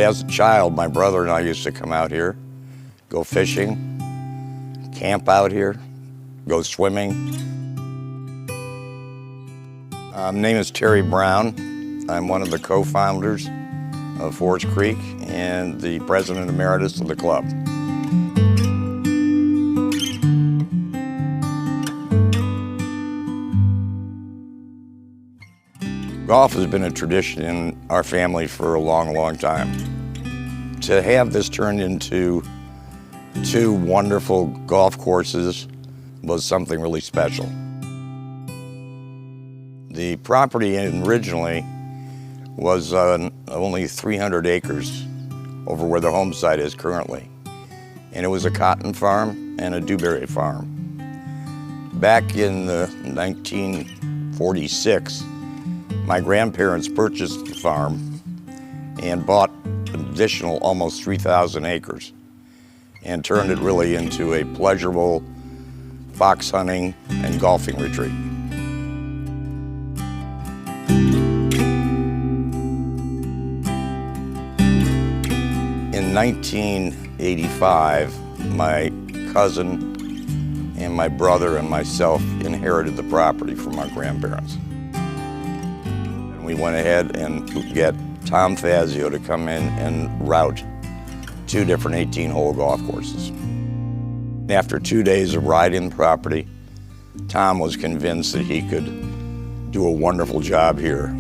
As a child, my brother and I used to come out here, go fishing, camp out here, go swimming. My name is Terry Brown. I'm one of the co-founders of Forest Creek and the president emeritus of the club. Golf has been a tradition in our family for a long, long time. To have this turned into two wonderful golf courses was something really special. The property originally was only 300 acres over where the home site is currently. And it was a cotton farm and a dewberry farm. Back in 1946, my grandparents purchased the farm and bought an additional almost 3,000 acres and turned it really into a pleasurable fox hunting and golfing retreat. In 1985, my cousin and my brother and myself inherited the property from our grandparents. We went ahead and get Tom Fazio to come in and route 2 different 18-hole golf courses. After 2 days of riding the property, Tom was convinced that he could do a wonderful job here.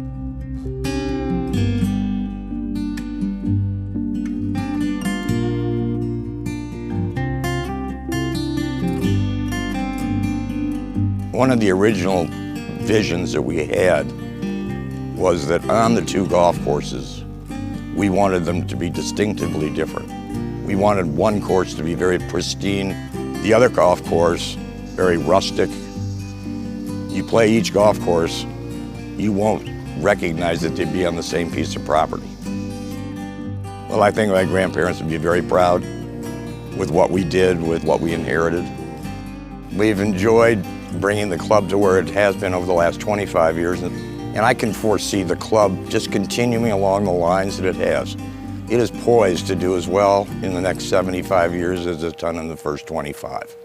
One of the original visions that we had was that on the 2 golf courses, we wanted them to be distinctively different. We wanted one course to be very pristine, the other golf course very rustic. You play each golf course, you won't recognize that they'd be on the same piece of property. Well, I think my grandparents would be very proud with what we did, with what we inherited. We've enjoyed bringing the club to where it has been over the last 25 years. And I can foresee the club just continuing along the lines that it has. It is poised to do as well in the next 75 years as it's done in the first 25.